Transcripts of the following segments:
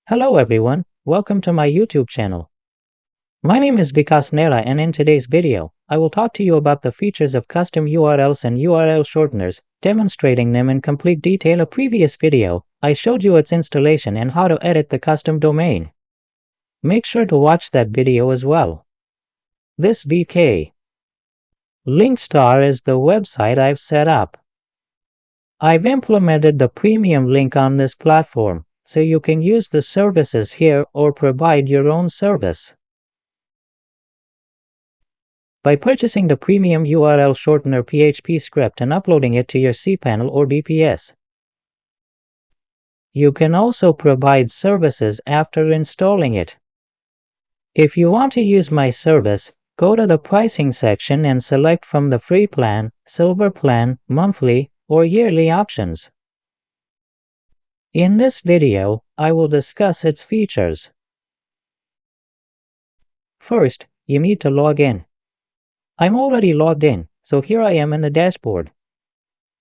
Hello everyone, welcome to my YouTube channel. My name is Vikas Nera and in today's video, I will talk to you about the features of custom URLs and URL shorteners, demonstrating them in complete detail. A previous video, I showed you its installation and how to edit the custom domain. Make sure to watch that video as well. This VK Linkstar is the website I've set up. I've implemented the premium link on this platform, so you can use the services here or provide your own service. By purchasing the premium URL shortener PHP script and uploading it to your cPanel or VPS. You can also provide services after installing it. If you want to use my service, go to the pricing section and select from the free plan, silver plan, monthly, or yearly options. In this video, I will discuss its features. First, you need to log in. I'm already logged in, so here I am in the dashboard.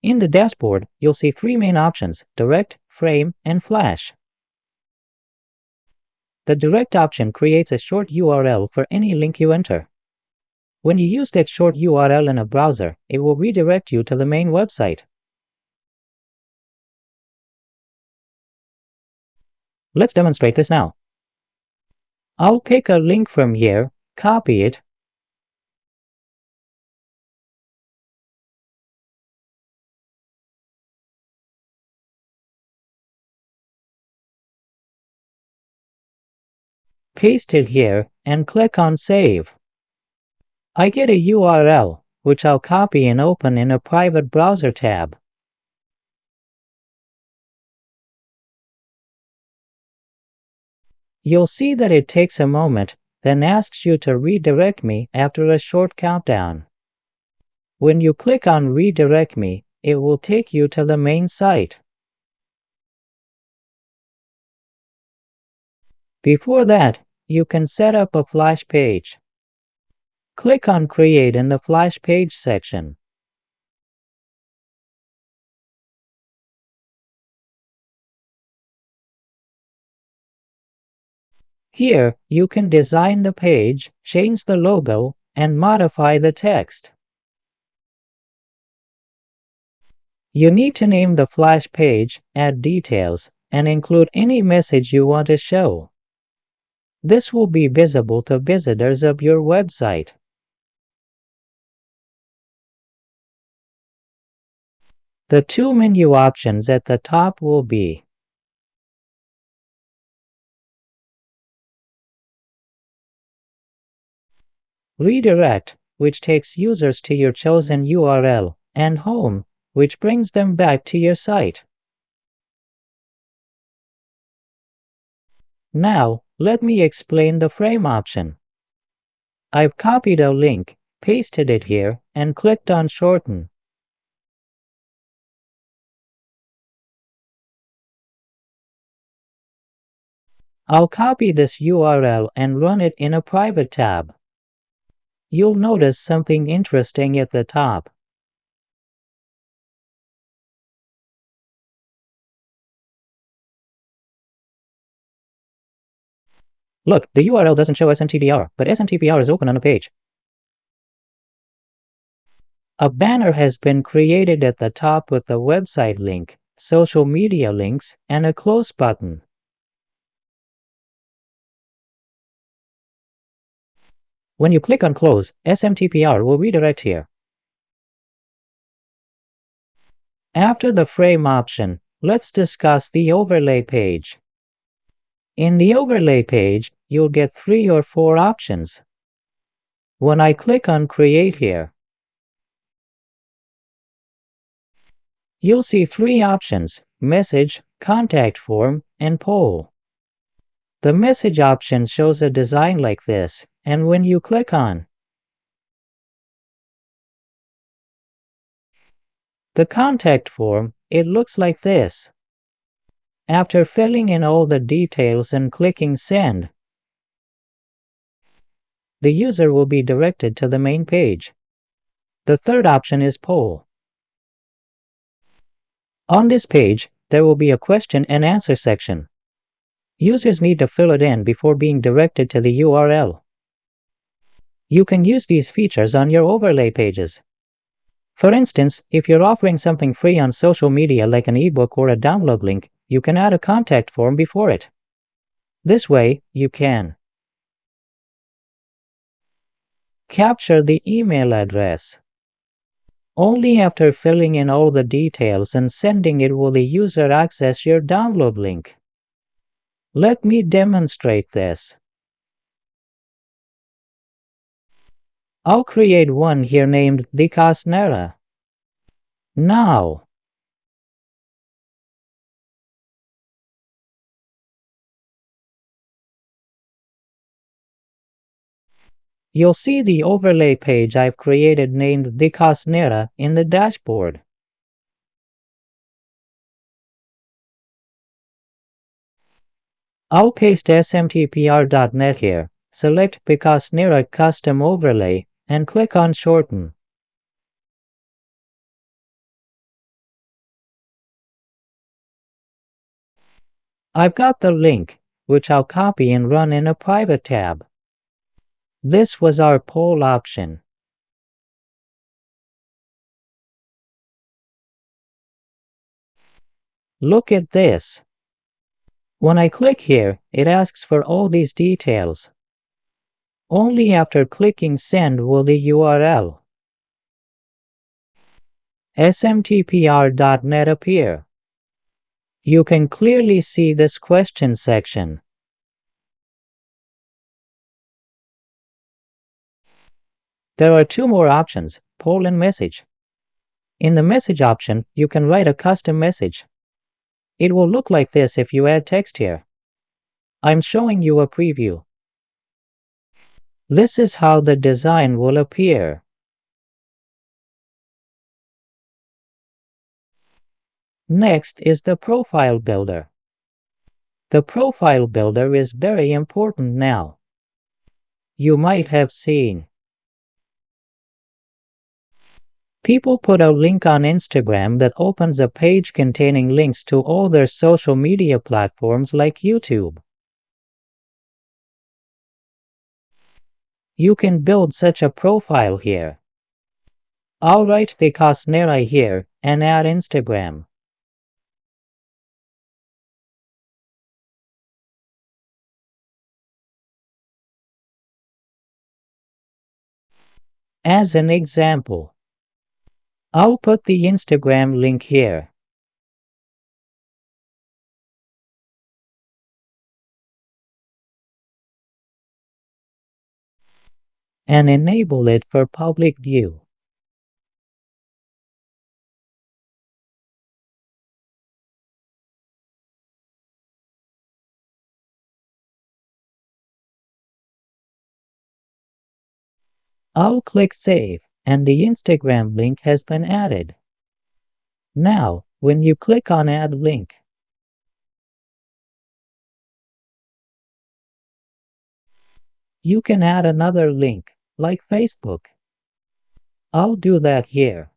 In the dashboard, you'll see three main options: Direct, Frame, and Flash. The Direct option creates a short URL for any link you enter. When you use that short URL in a browser, it will redirect you to the main website. Let's demonstrate this now. I'll pick a link from here, copy it, paste it here, and click on Save. I get a URL, which I'll copy and open in a private browser tab. You'll see that it takes a moment, then asks you to redirect me after a short countdown. When you click on Redirect Me, it will take you to the main site. Before that, you can set up a Flash page. Click on Create in the Flash page section. Here, you can design the page, change the logo, and modify the text. You need to name the Flash page, add details, and include any message you want to show. This will be visible to visitors of your website. The two menu options at the top will be Redirect, which takes users to your chosen URL, and Home, which brings them back to your site. Now, let me explain the Frame option. I've copied a link, pasted it here, and clicked on Shorten. I'll copy this URL and run it in a private tab. You'll notice something interesting at the top. Look, the URL doesn't show SMTPR, but SMTPR is open on a page. A banner has been created at the top with the website link, social media links, and a close button. When you click on Close, SMTPR will redirect here. After the Frame option, let's discuss the Overlay page. In the Overlay page, you'll get 3 or 4 options. When I click on Create here, you'll see 3 options: Message, Contact Form, and Poll. The Message option shows a design like this, and when you click on the Contact Form, it looks like this. After filling in all the details and clicking Send, the user will be directed to the main page. The third option is Poll. On this page, there will be a question and answer section. Users need to fill it in before being directed to the URL. You can use these features on your overlay pages. For instance, if you're offering something free on social media like an ebook or a download link, you can add a contact form before it. This way, you can capture the email address. Only after filling in all the details and sending it will the user access your download link. Let me demonstrate this. I'll create one here named Shortener. Now, you'll see the overlay page I've created named Shortener in the dashboard. I'll paste smtpr.net here, select Shortener Custom Overlay, and click on Shorten. I've got the link, which I'll copy and run in a private tab. This was our poll option. Look at this. When I click here, it asks for all these details. Only after clicking send will the URL smtpr.net appear. You can clearly see this question section. There are two more options, poll and message. In the message option, you can write a custom message. It will look like this if you add text here. I'm showing you a preview. This is how the design will appear. Next is the profile builder. The profile builder is very important now. You might have seen people put a link on Instagram that opens a page containing links to all their social media platforms like YouTube. You can build such a profile here. I'll write the Shortener here and add Instagram. As an example, I'll put the Instagram link here. And enable it for public view. I'll click Save, and the Instagram link has been added. Now, when you click on Add Link, you can add another link, like Facebook. I'll do that here.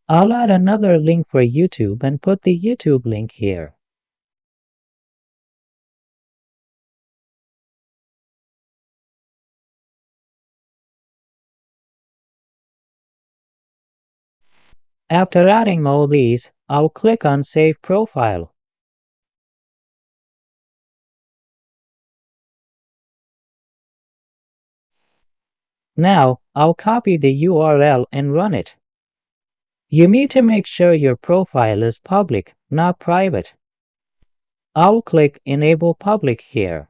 I'll add another link for YouTube and put the YouTube link here. After adding all these, I'll click on Save Profile. Now, I'll copy the URL and run it. You need to make sure your profile is public, not private. I'll click Enable Public here.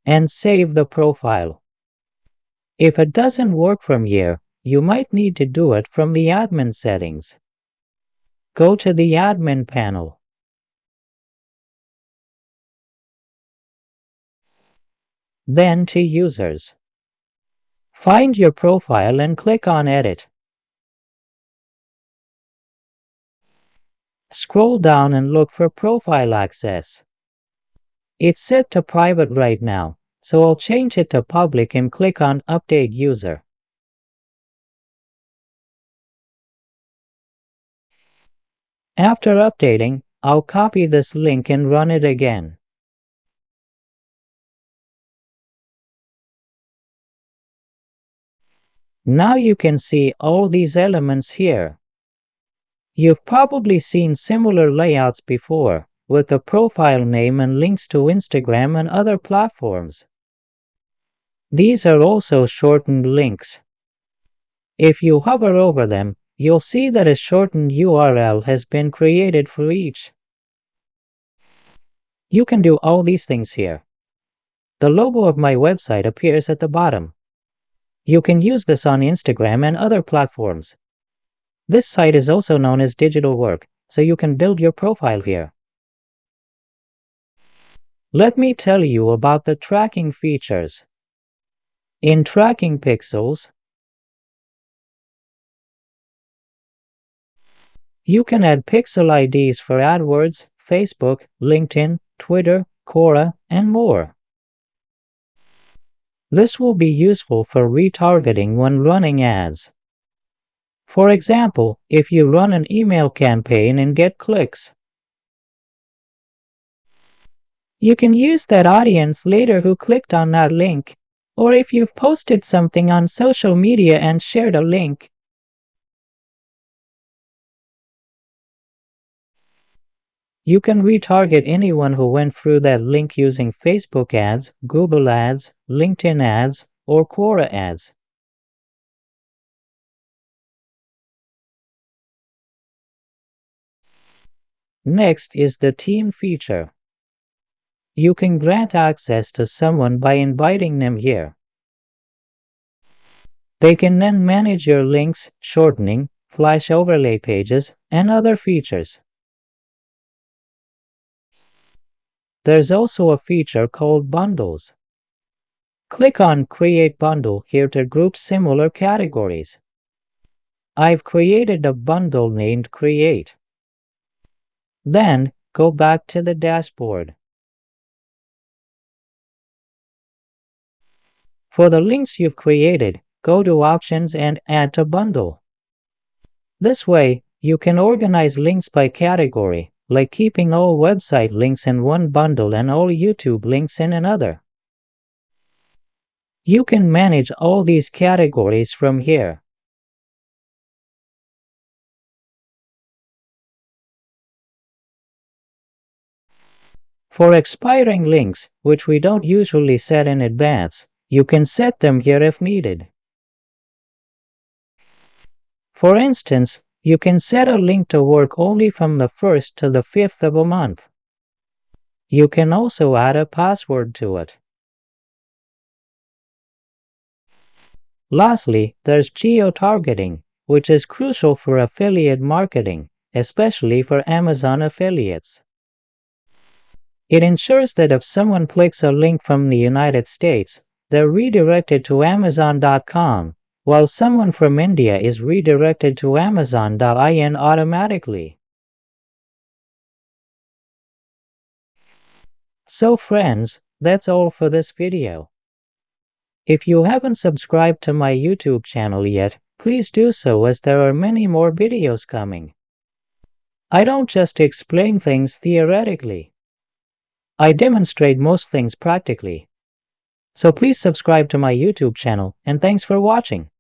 And save the profile. If it doesn't work from here, you might need to do it from the admin settings. Go to the admin panel. Then to Users. Find your profile and click on Edit. Scroll down and look for Profile Access. It's set to private right now, so I'll change it to public and click on Update User. After updating, I'll copy this link and run it again. Now you can see all these elements here. You've probably seen similar layouts before, with a profile name and links to Instagram and other platforms. These are also shortened links. If you hover over them, you'll see that a shortened URL has been created for each. You can do all these things here. The logo of my website appears at the bottom. You can use this on Instagram and other platforms. This site is also known as Digital Work, so you can build your profile here. Let me tell you about the tracking features. In Tracking Pixels, you can add pixel IDs for AdWords, Facebook, LinkedIn, Twitter, Quora, and more. This will be useful for retargeting when running ads. For example, if you run an email campaign and get clicks, you can use that audience later who clicked on that link, or if you've posted something on social media and shared a link. You can retarget anyone who went through that link using Facebook ads, Google ads, LinkedIn ads, or Quora ads. Next is the team feature. You can grant access to someone by inviting them here. They can then manage your links, shortening, flash overlay pages, and other features. There's also a feature called bundles. Click on Create Bundle here to group similar categories. I've created a bundle named Create. Then, go back to the dashboard. For the links you've created, go to Options and Add to Bundle. This way, you can organize links by category, like keeping all website links in one bundle and all YouTube links in another. You can manage all these categories from here. For expiring links, which we don't usually set in advance, you can set them here if needed. For instance, you can set a link to work only from the 1st to the 5th of a month. You can also add a password to it. Lastly, there's geo-targeting, which is crucial for affiliate marketing, especially for Amazon affiliates. It ensures that if someone clicks a link from the United States, they're redirected to Amazon.com, while someone from India is redirected to Amazon.in automatically. So friends, that's all for this video. If you haven't subscribed to my YouTube channel yet, please do so, as there are many more videos coming. I don't just explain things theoretically. I demonstrate most things practically. So please subscribe to my YouTube channel, and thanks for watching.